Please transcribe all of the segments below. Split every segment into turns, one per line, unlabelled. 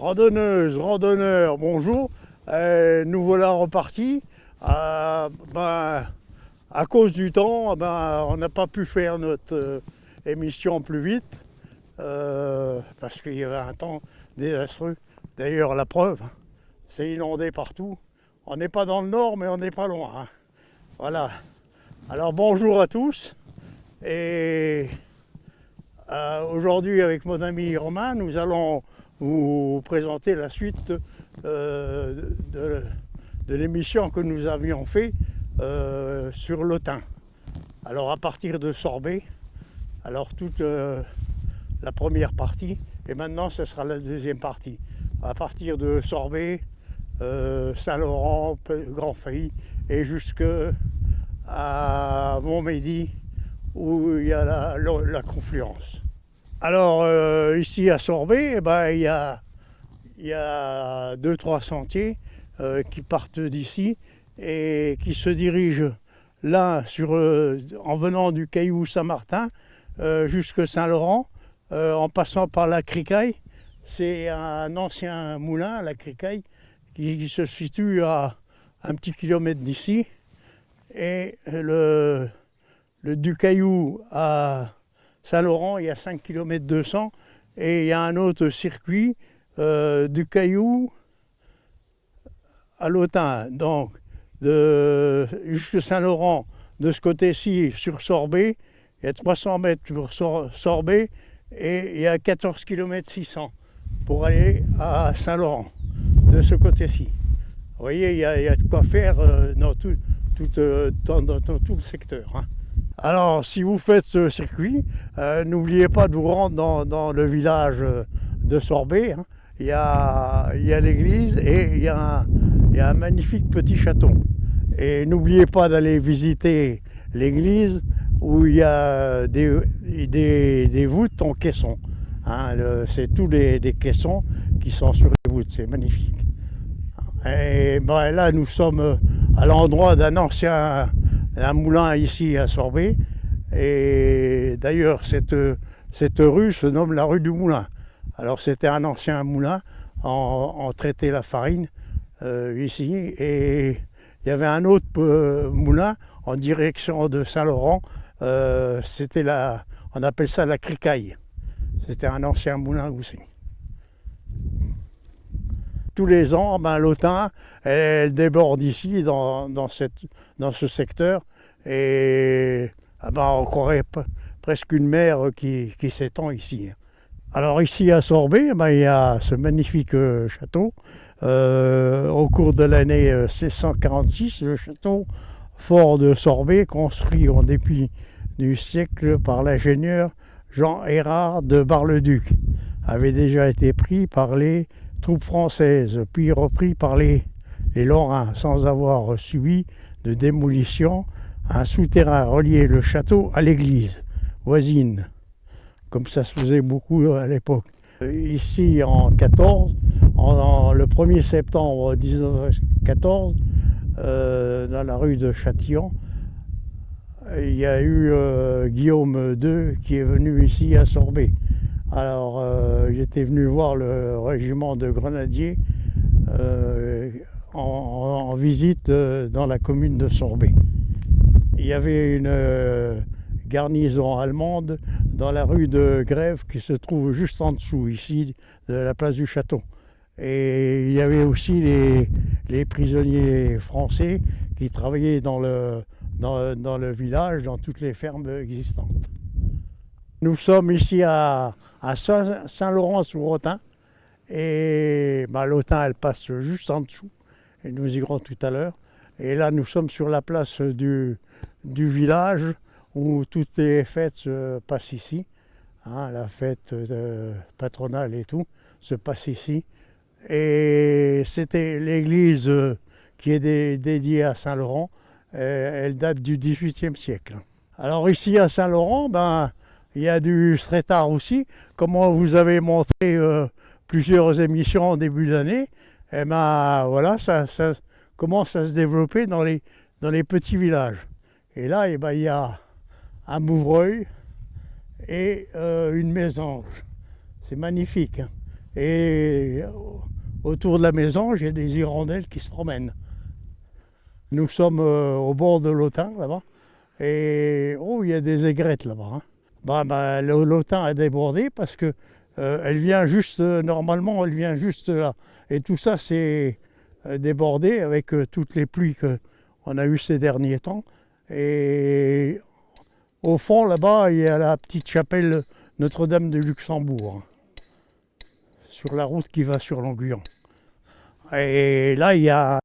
Randonneuses, randonneurs, bonjour. Nous voilà repartis. À cause du temps, on n'a pas pu faire notre émission plus vite parce qu'il y avait un temps désastreux. D'ailleurs, la preuve, c'est inondé partout. On n'est pas dans le nord, mais on n'est pas loin, hein. Voilà. Alors bonjour à tous. Et aujourd'hui, avec mon ami Romain, nous allons vous présenter la suite de l'émission que nous avions fait sur l'Autun. Alors à partir de Sorbet, alors toute la première partie, et maintenant ce sera la deuxième partie. À partir de Sorbet, Saint-Laurent, Grand-Failly et jusque à Montmédy où il y a la confluence. Alors ici à Sorbet, il y a 2-3 sentiers qui partent d'ici et qui se dirigent là en venant du Caillou Saint-Martin jusque Saint-Laurent, en passant par la Cricaille. C'est un ancien moulin, la Cricaille, qui se situe à un petit kilomètre d'ici. Et du Caillou à Saint-Laurent, il y a 5 km 200 et il y a un autre circuit du Caillou à l'Autun. Donc jusque Saint-Laurent, de ce côté-ci sur Sorbet, il y a 300 mètres pour Sorbet et il y a 14 km 600 pour aller à Saint-Laurent, de ce côté-ci. Vous voyez, il y a de quoi faire dans tout le secteur, hein. Alors, si vous faites ce circuit, n'oubliez pas de vous rendre dans le village de Sorbet, hein. Il y a l'église et il y a un magnifique petit château. Et n'oubliez pas d'aller visiter l'église où il y a des voûtes en caisson, hein. C'est tous des caissons qui sont sur les voûtes, c'est magnifique. Et là, nous sommes à l'endroit d'un moulin ici à Sorbet. Et d'ailleurs, cette rue se nomme la rue du Moulin. Alors, c'était un ancien moulin, on traitait la farine ici. Et il y avait un autre moulin en direction de Saint-Laurent. On appelle ça la Cricaille. C'était un ancien moulin aussi. Tous les ans, l'Autun, elle déborde ici, dans ce secteur, et on croirait presque une mer qui s'étend ici. Alors ici à Sorbet, il y a ce magnifique château. Au cours de l'année 1646, le château fort de Sorbet, construit en dépit du siècle par l'ingénieur Jean Hérard de Bar-le-Duc, avait déjà été pris par les troupes françaises, puis repris par les Lorrains, sans avoir subi de démolition. Un souterrain reliait le château à l'église voisine, comme ça se faisait beaucoup à l'époque. Ici en 14, le 1er septembre 1914, dans la rue de Châtillon, il y a eu Guillaume II qui est venu ici à Sorbet. Alors, il était venu voir le régiment de grenadiers en visite dans la commune de Sorbet. Il y avait une garnison allemande dans la rue de Grève qui se trouve juste en dessous, ici, de la place du Château. Et il y avait aussi les prisonniers français qui travaillaient dans le village, dans toutes les fermes existantes. Nous sommes ici à Saint-Laurent-sur-Autun et l'Autun elle passe juste en dessous et nous y irons tout à l'heure. Et là nous sommes sur la place du village où toutes les fêtes se passent ici, hein, la fête patronale et tout se passe ici. Et c'était l'église qui est dédiée à Saint-Laurent, elle date du XVIIIe siècle. Alors ici à Saint-Laurent, il y a du street art aussi. Comme vous avez montré plusieurs émissions en début d'année, et voilà, ça commence à se développer dans les petits villages. Et là, il y a un bouvreuil et une mésange. C'est magnifique, hein. Et autour de la maison, j'ai des hirondelles qui se promènent. Nous sommes au bord de l'Autun, là-bas. Et oh, il y a des aigrettes là-bas, hein. L'Autun a débordé parce que elle vient juste, normalement, elle vient juste là. Et tout ça, c'est débordé avec toutes les pluies qu'on a eues ces derniers temps. Et au fond, là-bas, il y a la petite chapelle Notre-Dame de Luxembourg, sur la route qui va sur l'Anguillon. Et là, il y a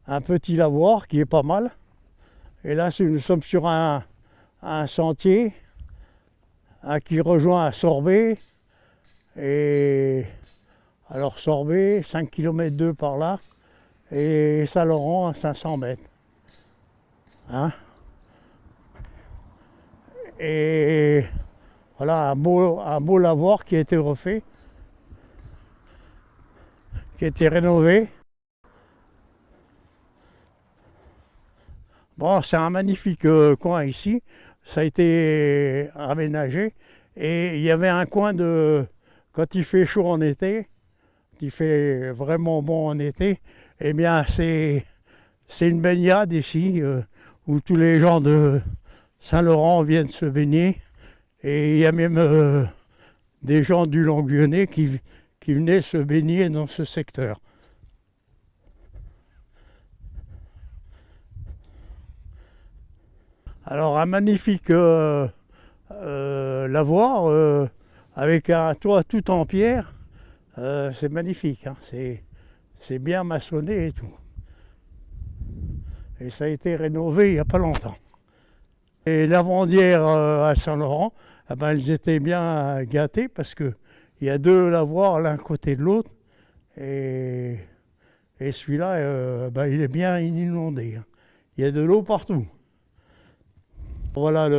un petit lavoir qui est pas mal. Et là, nous sommes sur un sentier qui rejoint Sorbet. Et alors Sorbet, 5 km 2 par là, et Saint-Laurent à 500 mètres. Hein? Et voilà un beau lavoir qui a été refait, qui a été rénové. Bon, c'est un magnifique coin ici. Ça a été aménagé. Et il y avait un coin quand il fait chaud en été, quand il fait vraiment bon en été, eh bien c'est une baignade ici où tous les gens de Saint-Laurent viennent se baigner. Et il y a même des gens du Longuionnet qui venaient se baigner dans ce secteur. Alors un magnifique lavoir avec un toit tout en pierre, c'est magnifique, hein. C'est bien maçonné et tout. Et ça a été rénové il n'y a pas longtemps. Et lavandières à Saint-Laurent, eh ben, elles étaient bien gâtées parce qu'il y a 2 lavoirs l'un côté de l'autre. Et celui-là, il est bien inondé, hein. Il y a de l'eau partout. Voilà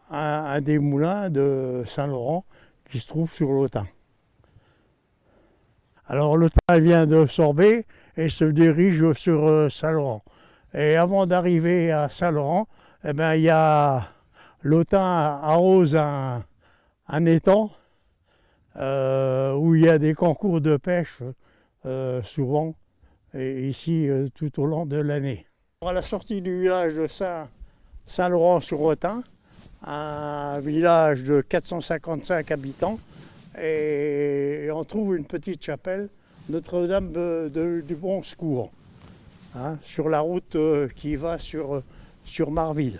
un des moulins de Saint-Laurent qui se trouve sur l'Autun. Alors l'Autun vient de Sorbet et se dirige sur Saint-Laurent. Et avant d'arriver à Saint-Laurent, eh ben, il y a l'Autun arrose un étang où il y a des concours de pêche souvent, et ici tout au long de l'année. À la sortie du village de Saint-Laurent-sur-Autun, un village de 455 habitants, et on trouve une petite chapelle, Notre-Dame du Bon Secours, hein, sur la route qui va sur Marville.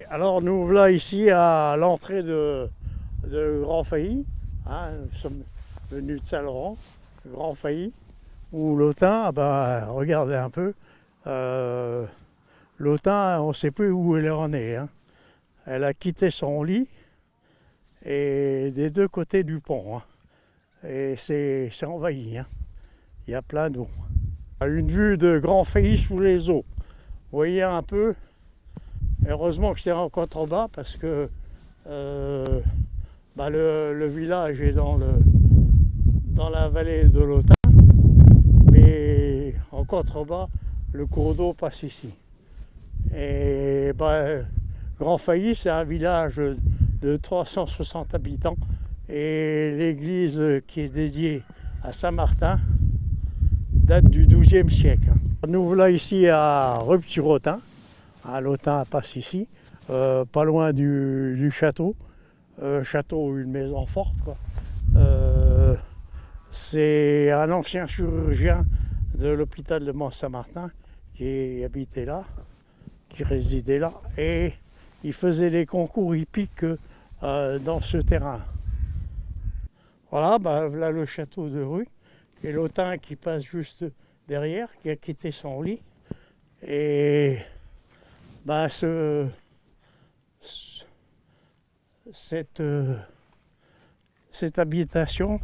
Alors nous voilà ici à l'entrée de Grand Failly, hein, nous sommes venus de Saint-Laurent, Grand Failly, où l'Autun, regardez un peu, l'Autun, on ne sait plus où elle en est, hein. Elle a quitté son lit et des 2 côtés du pont, hein. Et c'est envahi, hein. Il y a plein d'eau. Une vue de Grand Failly sous les eaux. Vous voyez un peu, heureusement que c'est en contrebas parce que le village est dans la vallée de l'Autun, mais en contrebas, le cours d'eau passe ici. Et Grand Failly, c'est un village de 360 habitants et l'église qui est dédiée à Saint-Martin date du XIIe siècle. Nous voilà ici à Rupt-sur-Autun. L'Autun passe ici, pas loin du château. Château, une maison forte, quoi. C'est un ancien chirurgien de l'hôpital de Mont-Saint-Martin qui habitait là, qui résidait là, et il faisait des concours hippiques dans ce terrain. Voilà, là le château de Rue, et l'Autun qui passe juste derrière, qui a quitté son lit. Et cette habitation,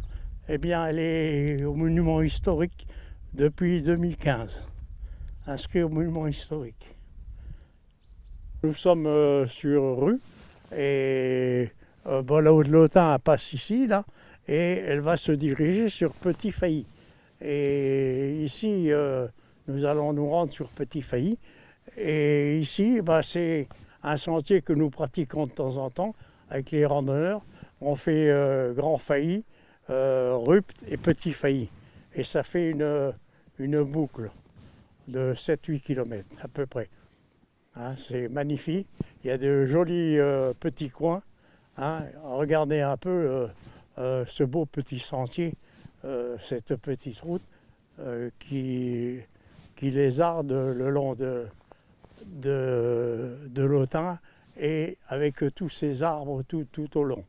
eh bien, elle est au monument historique depuis 2015, inscrit au monument historique. Nous sommes sur Rue et l'Autun passe ici, là, et elle va se diriger sur Petit Failly. Et ici, nous allons nous rendre sur Petit Failly. Et ici, c'est un sentier que nous pratiquons de temps en temps avec les randonneurs. on fait Grand Failly, Rupt et Petit Failly. Et ça fait une boucle de 7-8 km à peu près. Hein, c'est magnifique. Il y a de jolis petits coins. Hein. Regardez un peu ce beau petit sentier, cette petite route qui lézarde le long de l'Autun et avec tous ces arbres tout au long.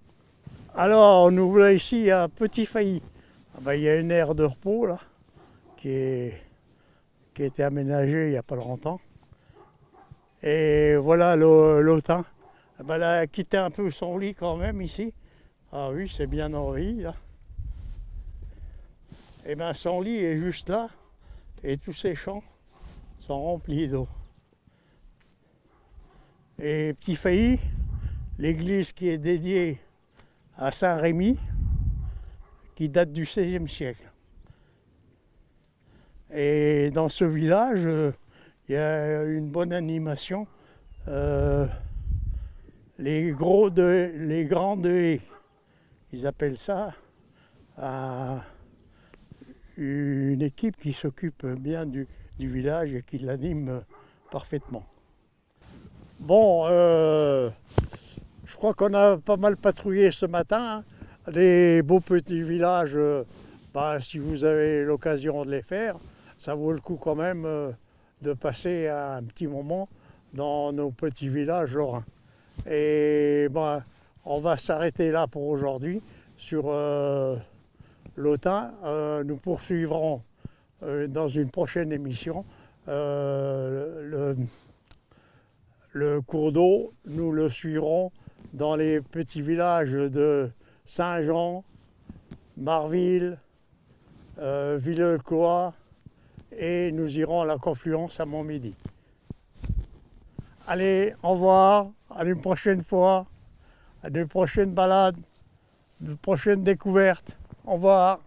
Alors nous voilà ici à Petit Failly. Ah ben, il y a une aire de repos là qui a été aménagée il n'y a pas longtemps. Et voilà l'Autun. Ah ben, elle a quitté un peu son lit quand même ici. Ah oui, c'est bien envahi là. Et bien son lit est juste là et tous ces champs sont remplis d'eau. Et Petit Failly, l'église qui est dédiée à Saint-Rémy, qui date du XVIe siècle. Et dans ce village, il y a une bonne animation. Les grands dehaies, ils appellent ça une équipe qui s'occupe bien du village et qui l'anime parfaitement. Bon, je crois qu'on a pas mal patrouillé ce matin. Hein. Les beaux petits villages, si vous avez l'occasion de les faire, ça vaut le coup quand même de passer un petit moment dans nos petits villages lorrains. Et on va s'arrêter là pour aujourd'hui sur l'Autun. Nous poursuivrons dans une prochaine émission le cours d'eau. Nous le suivrons dans les petits villages de Saint-Jean, Marville, Villers-le-Cloix et nous irons à la confluence à Montmédy. Allez, au revoir, à une prochaine fois, à de prochaines balades, de prochaines découvertes. Au revoir.